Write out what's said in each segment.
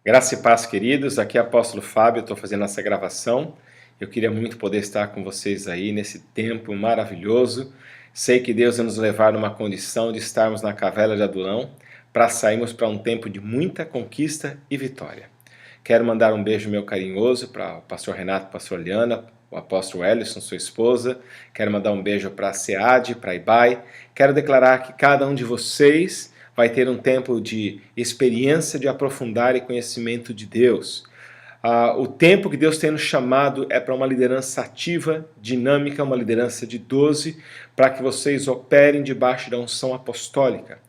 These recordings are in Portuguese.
Graça e paz, queridos. Aqui é o apóstolo Fábio, estou fazendo essa gravação. Eu queria muito poder estar com vocês aí nesse tempo maravilhoso. Sei que Deus vai nos levar numa condição de estarmos na caverna de Adulão para sairmos para um tempo de muita conquista e vitória. Quero mandar um beijo meu carinhoso para o pastor Renato, pastor Liana, o apóstolo Ellison, sua esposa. Quero mandar um beijo para a SEAD, para a IBAI. Quero declarar que cada um de vocês vai ter um tempo de experiência de aprofundar e conhecimento de Deus. O tempo que Deus tem nos chamado é para uma liderança ativa, dinâmica, uma liderança de 12, para que vocês operem debaixo da unção apostólica.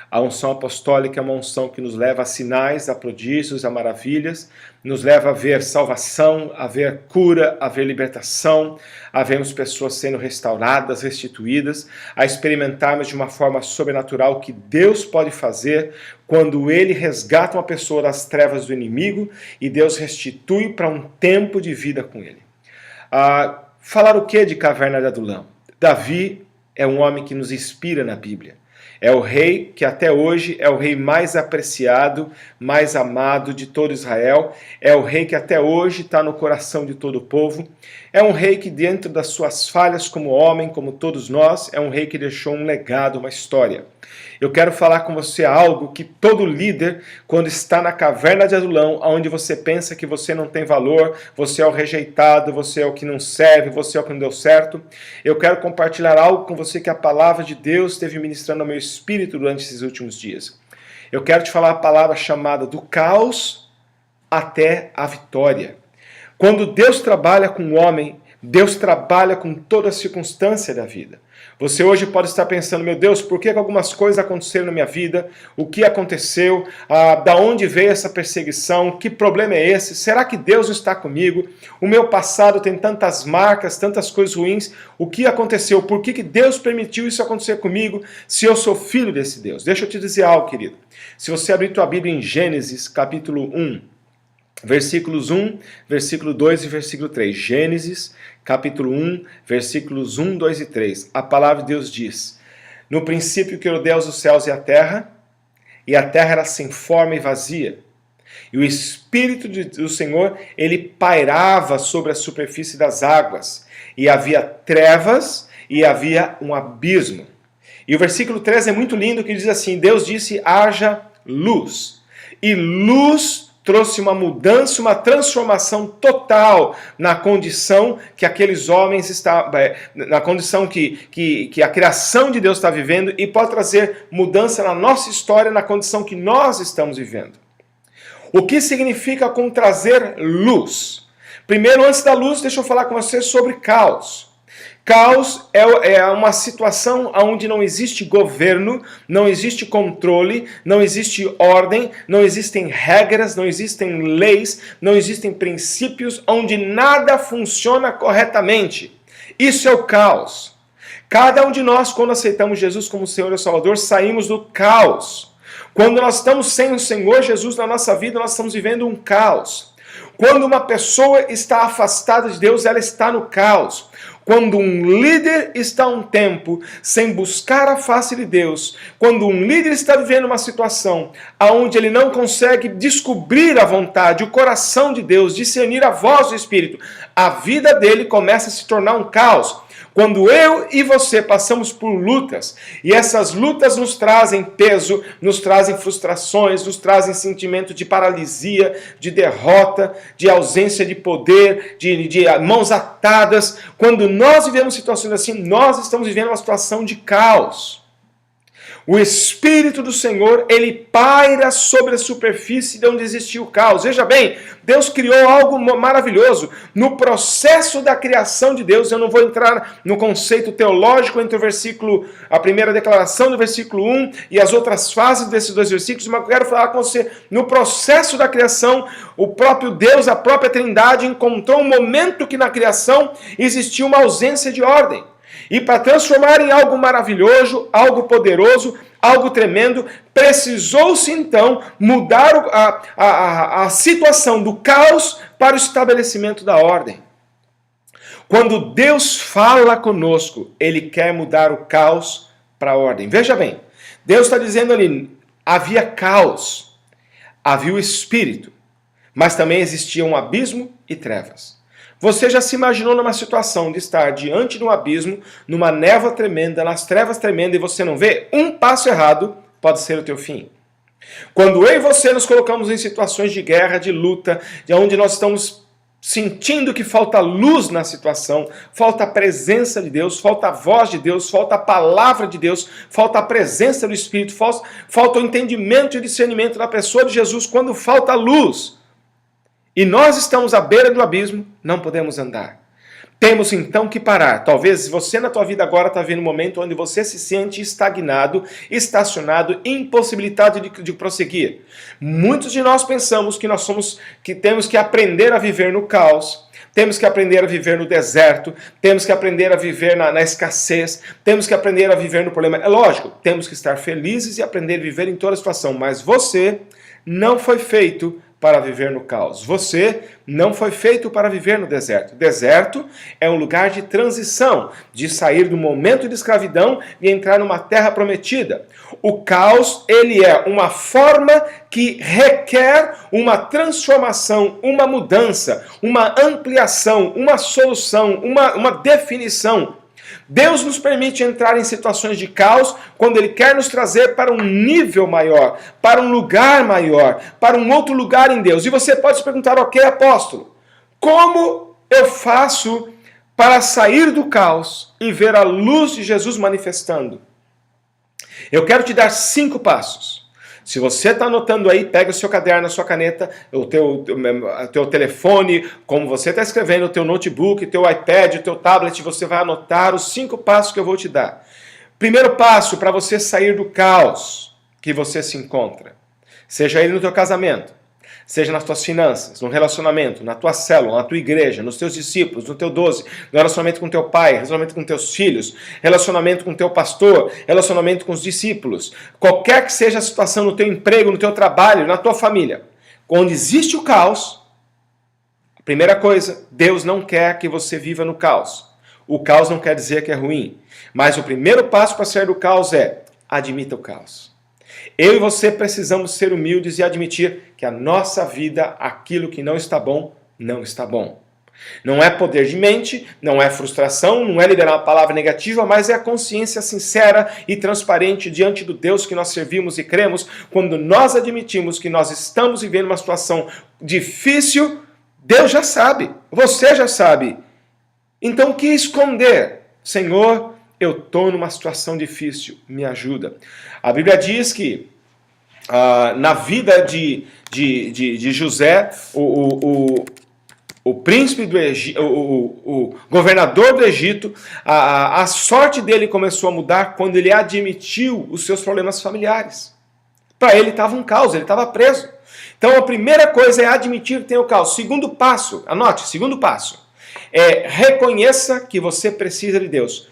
A unção apostólica é uma unção que nos leva a sinais, a prodígios, a maravilhas, nos leva a ver salvação, a ver cura, a ver libertação, a vermos pessoas sendo restauradas, restituídas, a experimentarmos de uma forma sobrenatural o que Deus pode fazer quando Ele resgata uma pessoa das trevas do inimigo e Deus restitui para um tempo de vida com Ele. Falar o que de caverna de Adulão? Davi é um homem que nos inspira na Bíblia. É o rei que até hoje é o rei mais apreciado, mais amado de todo Israel. É o rei que até hoje está no coração de todo o povo. É um rei que, dentro das suas falhas como homem, como todos nós, é um rei que deixou um legado, uma história. Eu quero falar com você algo que todo líder, quando está na caverna de Adulão, onde você pensa que você não tem valor, você é o rejeitado, você é o que não serve, você é o que não deu certo, eu quero compartilhar algo com você que a palavra de Deus esteve ministrando ao meu espírito durante esses últimos dias. Eu quero te falar a palavra chamada do caos até a vitória. Quando Deus trabalha com o homem, Deus trabalha com toda a circunstância da vida. Você hoje pode estar pensando, meu Deus, por que algumas coisas aconteceram na minha vida? O que aconteceu? Da onde veio essa perseguição? Que problema é esse? Será que Deus não está comigo? O meu passado tem tantas marcas, tantas coisas ruins. O que aconteceu? Por que Deus permitiu isso acontecer comigo se eu sou filho desse Deus? Deixa eu te dizer algo, querido. Se você abrir tua Bíblia em Gênesis, capítulo 1, versículos 1, versículo 2 e versículo 3. Gênesis, capítulo 1, versículos 1, 2 e 3. A palavra de Deus diz: no princípio criou Deus os céus e a terra era sem forma e vazia. E o Espírito do Senhor, ele pairava sobre a superfície das águas. E havia trevas e havia um abismo. E o versículo 3 é muito lindo, que diz assim: Deus disse, haja luz. E luz trouxe uma mudança, uma transformação total na condição que aqueles homens estavam, na condição que a criação de Deus está vivendo, e pode trazer mudança na nossa história, na condição que nós estamos vivendo. O que significa com trazer luz? Primeiro, antes da luz, deixa eu falar com você sobre caos. Caos é uma situação onde não existe governo, não existe controle, não existe ordem, não existem regras, não existem leis, não existem princípios, onde nada funciona corretamente. Isso é o caos. Cada um de nós, quando aceitamos Jesus como Senhor e Salvador, saímos do caos. Quando nós estamos sem o Senhor Jesus na nossa vida, nós estamos vivendo um caos. Quando uma pessoa está afastada de Deus, ela está no caos. Quando um líder está um tempo sem buscar a face de Deus, quando um líder está vivendo uma situação onde ele não consegue descobrir a vontade, o coração de Deus, discernir a voz do Espírito, a vida dele começa a se tornar um caos. Quando eu e você passamos por lutas, e essas lutas nos trazem peso, nos trazem frustrações, nos trazem sentimento de paralisia, de derrota, de ausência de poder, de mãos atadas. Quando nós vivemos situações assim, nós estamos vivendo uma situação de caos. O Espírito do Senhor, ele paira sobre a superfície de onde existiu o caos. Veja bem, Deus criou algo maravilhoso. No processo da criação de Deus, eu não vou entrar no conceito teológico entre a primeira declaração do versículo 1 e as outras fases desses dois versículos, mas eu quero falar com você, no processo da criação, o próprio Deus, a própria Trindade, encontrou um momento que na criação existia uma ausência de ordem. E para transformar em algo maravilhoso, algo poderoso, algo tremendo, precisou-se então mudar a situação do caos para o estabelecimento da ordem. Quando Deus fala conosco, Ele quer mudar o caos para a ordem. Veja bem, Deus está dizendo ali, havia caos, havia o Espírito. mas também existia um abismo e trevas. Você já se imaginou numa situação de estar diante de um abismo, numa névoa tremenda, nas trevas tremendas, e você não vê? Um passo errado pode ser o teu fim. Quando eu e você nos colocamos em situações de guerra, de luta, de onde nós estamos sentindo que falta luz na situação, falta a presença de Deus, falta a voz de Deus, falta a palavra de Deus, falta a presença do Espírito, falta o entendimento e o discernimento da pessoa de Jesus, quando falta luz, e nós estamos à beira do abismo, não podemos andar. Temos então que parar. Talvez você na tua vida agora está vendo um momento onde você se sente estagnado, estacionado, impossibilitado de prosseguir. Muitos de nós pensamos que temos que aprender a viver no caos, temos que aprender a viver no deserto, temos que aprender a viver na escassez, temos que aprender a viver no problema. É lógico, temos que estar felizes e aprender a viver em toda situação, mas você não foi feito para viver no caos. Você não foi feito para viver no deserto. O deserto é um lugar de transição, de sair do momento de escravidão e entrar numa terra prometida. O caos, ele é uma forma que requer uma transformação, uma mudança, uma ampliação, uma solução, uma definição. Deus nos permite entrar em situações de caos quando Ele quer nos trazer para um nível maior, para um lugar maior, para um outro lugar em Deus. E você pode se perguntar, ok, apóstolo, como eu faço para sair do caos e ver a luz de Jesus manifestando? Eu quero te dar 5 passos. Se você está anotando aí, pega o seu caderno, a sua caneta, o teu telefone, como você está escrevendo, o teu notebook, o teu iPad, o teu tablet, você vai anotar os 5 passos que eu vou te dar. Primeiro passo para você sair do caos que você se encontra. Seja ele no teu casamento, seja nas tuas finanças, no relacionamento, na tua célula, na tua igreja, nos teus discípulos, no teu 12, no relacionamento com teu pai, relacionamento com teus filhos, relacionamento com teu pastor, relacionamento com os discípulos, qualquer que seja a situação no teu emprego, no teu trabalho, na tua família, onde existe o caos, a primeira coisa, Deus não quer que você viva no caos. O caos não quer dizer que é ruim, mas o primeiro passo para sair do caos é admita o caos. Eu e você precisamos ser humildes e admitir que a nossa vida, aquilo que não está bom, não está bom. Não é poder de mente, não é frustração, não é liberar uma palavra negativa, mas é a consciência sincera e transparente diante do Deus que nós servimos e cremos. Quando nós admitimos que nós estamos vivendo uma situação difícil, Deus já sabe, você já sabe. Então o que esconder? Senhor, eu estou numa situação difícil, me ajuda. A Bíblia diz que na vida de José, o príncipe do Egito, o governador do Egito, a sorte dele começou a mudar quando ele admitiu os seus problemas familiares. Para ele estava um caos, ele estava preso. Então a primeira coisa é admitir que tem o caos. Segundo passo, anote, segundo passo, reconheça que você precisa de Deus.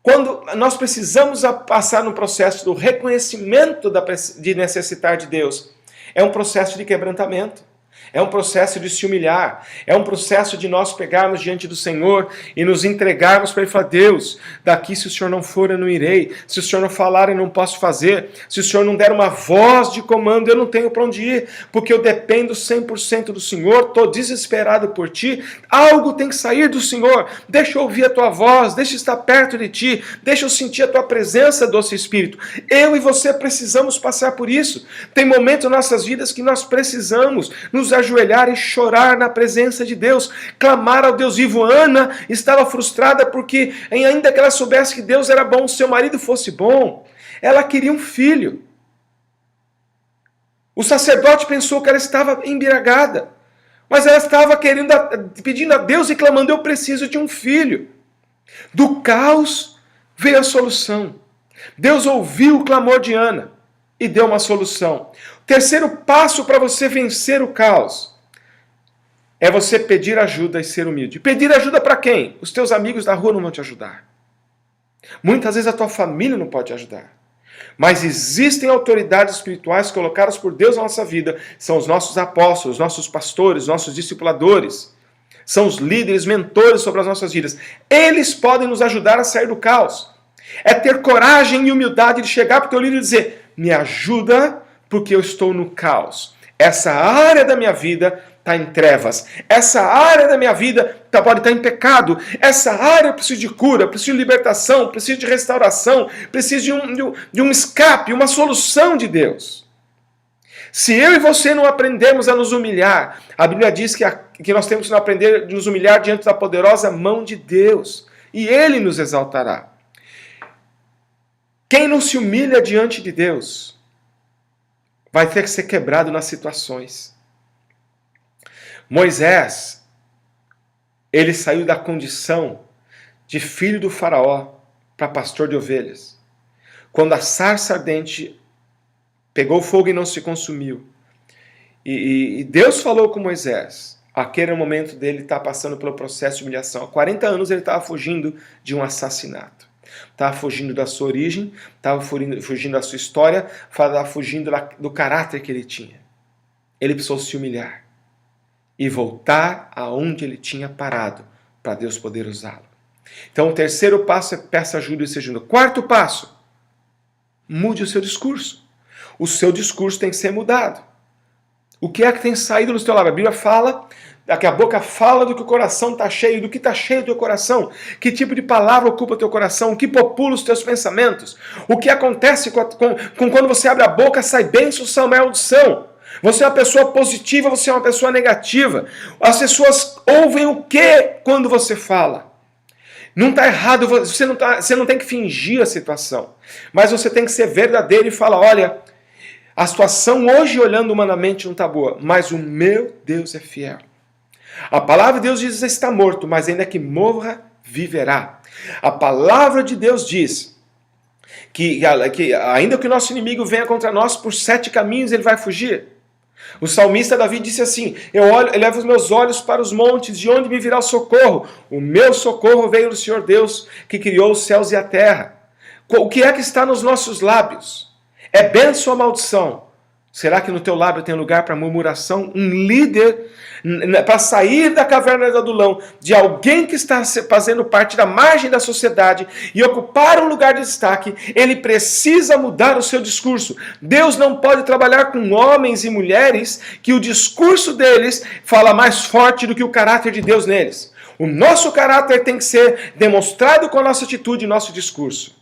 Quando nós precisamos passar no processo do reconhecimento de necessitar de Deus, é um processo de quebrantamento. É um processo de se humilhar, é um processo de nós pegarmos diante do Senhor e nos entregarmos para Ele e falar, Deus, daqui se o Senhor não for eu não irei, se o Senhor não falar eu não posso fazer, se o Senhor não der uma voz de comando eu não tenho para onde ir, porque eu dependo 100% do Senhor, estou desesperado por Ti, algo tem que sair do Senhor, deixa eu ouvir a Tua voz, deixa eu estar perto de Ti, deixa eu sentir a Tua presença, doce Espírito. Eu e você precisamos passar por isso. Tem momentos em nossas vidas que nós precisamos nos ajoelhar e chorar na presença de Deus, clamar ao Deus vivo. Ana estava frustrada porque, ainda que ela soubesse que Deus era bom, seu marido fosse bom, ela queria um filho. O sacerdote pensou que ela estava embriagada, mas ela estava pedindo a Deus e clamando, eu preciso de um filho. Do caos veio a solução. Deus ouviu o clamor de Ana e deu uma solução. O terceiro passo para você vencer o caos é você pedir ajuda e ser humilde. Pedir ajuda para quem? Os teus amigos da rua não vão te ajudar. Muitas vezes a tua família não pode te ajudar. Mas existem autoridades espirituais colocadas por Deus na nossa vida. São os nossos apóstolos, nossos pastores, nossos discipuladores. São os líderes, mentores sobre as nossas vidas. Eles podem nos ajudar a sair do caos. É ter coragem e humildade de chegar para o teu líder e dizer, me ajuda porque eu estou no caos. Essa área da minha vida está em trevas. Essa área da minha vida pode estar em pecado. Essa área eu preciso de cura, preciso de libertação, preciso de restauração, preciso de um escape, uma solução de Deus. Se eu e você não aprendemos a nos humilhar, a Bíblia diz que nós temos que aprender a nos humilhar diante da poderosa mão de Deus. E Ele nos exaltará. Quem não se humilha diante de Deus vai ter que ser quebrado nas situações. Moisés, ele saiu da condição de filho do faraó para pastor de ovelhas. Quando a sarça ardente pegou fogo e não se consumiu. E Deus falou com Moisés. Aquele momento dele estar passando pelo processo de humilhação. Há 40 anos ele estava fugindo de um assassinato. Estava fugindo da sua origem, estava fugindo da sua história, estava fugindo do caráter que ele tinha. Ele precisou se humilhar e voltar aonde ele tinha parado, para Deus poder usá-lo. Então o terceiro passo é peça ajuda e seja junto. Quarto passo, mude o seu discurso. O seu discurso tem que ser mudado. O que é que tem saído do seu lábio? A Bíblia fala, que a boca fala do que o coração está cheio, do que está cheio do teu coração. Que tipo de palavra ocupa o teu coração? O que popula os teus pensamentos? O que acontece com quando você abre a boca, sai bênção, sai maldição. Você é uma pessoa positiva, você é uma pessoa negativa. As pessoas ouvem o que quando você fala? Não está errado, você não tem que fingir a situação. Mas você tem que ser verdadeiro e falar, olha, a situação hoje, olhando humanamente, não está boa, mas o meu Deus é fiel. A palavra de Deus diz que está morto, mas ainda que morra, viverá. A palavra de Deus diz que ainda que o nosso inimigo venha contra nós, por 7 caminhos ele vai fugir. O salmista Davi disse assim, eu levo os meus olhos para os montes, de onde me virá o socorro? O meu socorro veio do Senhor Deus, que criou os céus e a terra. O que é que está nos nossos lábios? É bênção ou maldição? Será que no teu lábio tem lugar para murmuração? Um líder, para sair da caverna de Adulão, de alguém que está fazendo parte da margem da sociedade e ocupar um lugar de destaque, ele precisa mudar o seu discurso. Deus não pode trabalhar com homens e mulheres que o discurso deles fala mais forte do que o caráter de Deus neles. O nosso caráter tem que ser demonstrado com a nossa atitude e nosso discurso.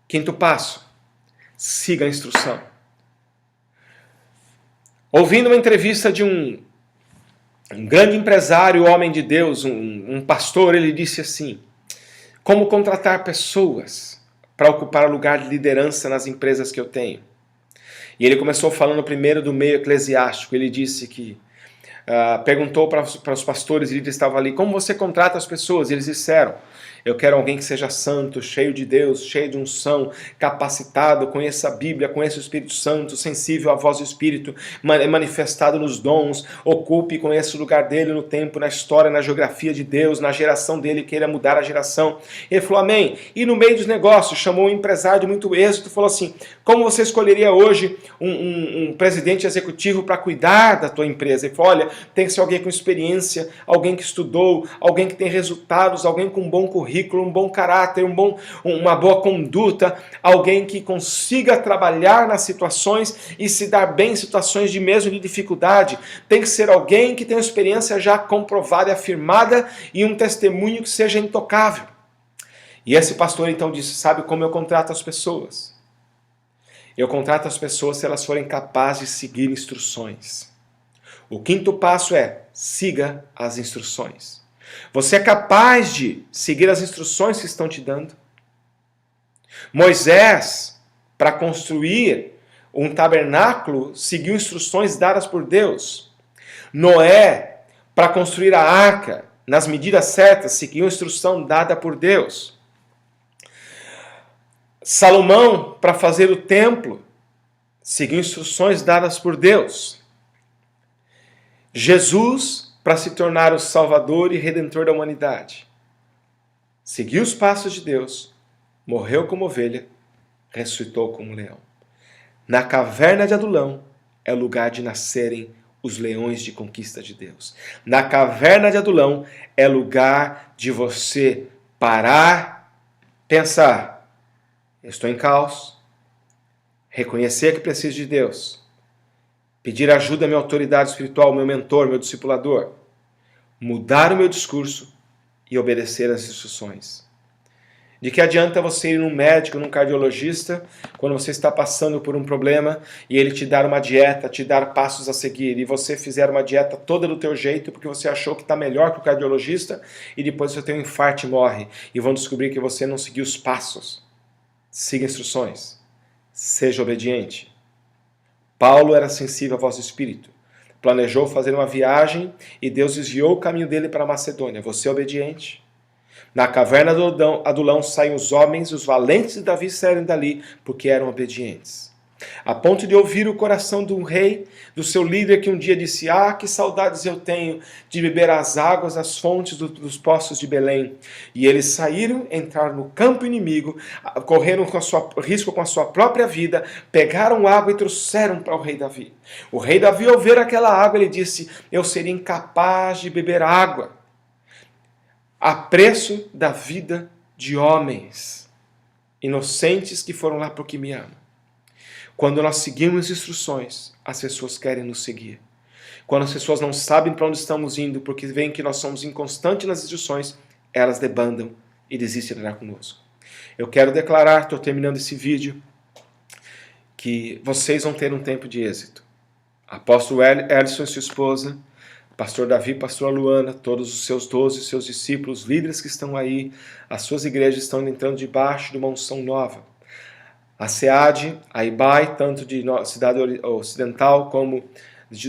Quinto passo. Siga a instrução. Ouvindo uma entrevista de um grande empresário, homem de Deus, um pastor, ele disse assim, como contratar pessoas para ocupar o lugar de liderança nas empresas que eu tenho. E ele começou falando primeiro do meio eclesiástico. Ele disse que, perguntou para os pastores, ele estava ali, como você contrata as pessoas? E eles disseram, eu quero alguém que seja santo, cheio de Deus, cheio de unção, capacitado, conheça a Bíblia, conheça o Espírito Santo, sensível à voz do Espírito, manifestado nos dons, ocupe e conheça o lugar dele no tempo, na história, na geografia de Deus, na geração dele, queira mudar a geração. Ele falou, amém. E no meio dos negócios, chamou um empresário de muito êxito e falou assim, como você escolheria hoje um presidente executivo para cuidar da tua empresa? Ele falou, olha, tem que ser alguém com experiência, alguém que estudou, alguém que tem resultados, alguém com um bom currículo, um bom caráter, uma boa conduta, alguém que consiga trabalhar nas situações e se dar bem em situações de mesmo de dificuldade. Tem que ser alguém que tenha uma experiência já comprovada e afirmada e um testemunho que seja intocável. E esse pastor então disse, sabe como eu contrato as pessoas? Eu contrato as pessoas se elas forem capazes de seguir instruções. O quinto passo é, siga as instruções. Você é capaz de seguir as instruções que estão te dando? Moisés, para construir um tabernáculo, seguiu instruções dadas por Deus. Noé, para construir a arca, nas medidas certas, seguiu instrução dada por Deus. Salomão, para fazer o templo, seguiu instruções dadas por Deus. Jesus, para se tornar o Salvador e Redentor da humanidade, seguiu os passos de Deus, morreu como ovelha, ressuscitou como leão. Na caverna de Adulão é o lugar de nascerem os leões de conquista de Deus. Na caverna de Adulão é lugar de você parar, pensar, eu estou em caos, reconhecer que preciso de Deus pedir ajuda à minha autoridade espiritual, meu mentor, meu discipulador, mudar o meu discurso e obedecer às instruções. De que adianta você ir num médico, num cardiologista, quando você está passando por um problema e ele te dar uma dieta, te dar passos a seguir, e você fizer uma dieta toda do teu jeito porque você achou que está melhor que o cardiologista e depois você tem um infarto e morre e vão descobrir que você não seguiu os passos. Siga instruções. Seja obediente. Paulo era sensível à voz do Espírito. Planejou fazer uma viagem e Deus desviou o caminho dele para a Macedônia. Você é obediente? Na caverna do Adulão saem os homens, os valentes de Davi saíram dali, porque eram obedientes. A ponto de ouvir o coração do rei, do seu líder, que um dia disse: ah, que saudades eu tenho de beber as águas das fontes dos poços de Belém. E eles saíram, entraram no campo inimigo, correram risco com a sua própria vida, pegaram água e trouxeram para o rei Davi. O rei Davi, ao ver aquela água, ele disse: eu seria incapaz de beber água a preço da vida de homens inocentes que foram lá porque me amam. Quando nós seguimos instruções, as pessoas querem nos seguir. Quando as pessoas não sabem para onde estamos indo porque veem que nós somos inconstantes nas instruções, elas debandam e desistem de andar conosco. Eu quero declarar, estou terminando esse vídeo, que vocês vão ter um tempo de êxito. Apóstolo Ellison e sua esposa, Pastor Davi, Pastora Luana, todos os seus 12, seus discípulos, líderes que estão aí, as suas igrejas estão entrando debaixo de uma unção nova. A SEAD, a IBAI, tanto de Cidade Ocidental como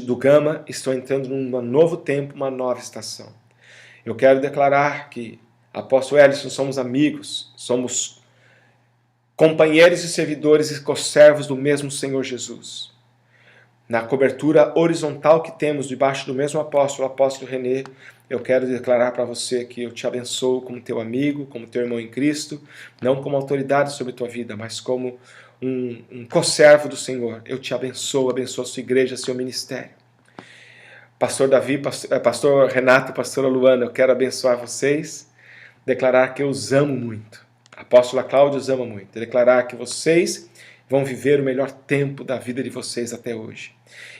do Gama, estão entrando num novo tempo, uma nova estação. Eu quero declarar que, Apóstolo Ellison, somos amigos, somos companheiros e servidores e conservos do mesmo Senhor Jesus. Na cobertura horizontal que temos debaixo do mesmo apóstolo, o apóstolo René, eu quero declarar para você que eu te abençoo como teu amigo, como teu irmão em Cristo, não como autoridade sobre a tua vida, mas como um conservo do Senhor. Eu te abençoo, abençoo a sua igreja, seu ministério. Pastor Davi, Pastor Renato, Pastora Luana, eu quero abençoar vocês, declarar que eu os amo muito. A apóstola Cláudia os ama muito, declarar que vocês vão viver o melhor tempo da vida de vocês até hoje.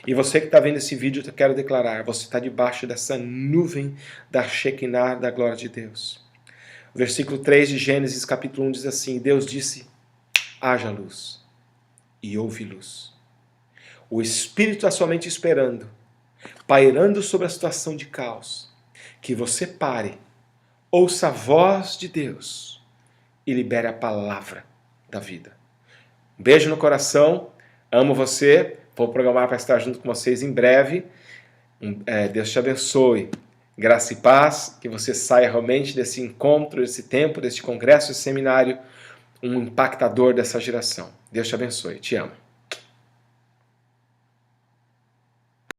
E você que está vendo esse vídeo, eu quero declarar, você está debaixo dessa nuvem da Shekinah, da glória de Deus. O versículo 3 de Gênesis, capítulo 1, diz assim: Deus disse, haja luz, e houve luz. O Espírito está somente esperando, pairando sobre a situação de caos, que você pare, ouça a voz de Deus e libere a palavra da vida. Um beijo no coração, amo você, vou programar para estar junto com vocês em breve. Deus te abençoe, graça e paz, que você saia realmente desse encontro, desse tempo, desse congresso, desse seminário, um impactador dessa geração. Deus te abençoe, te amo.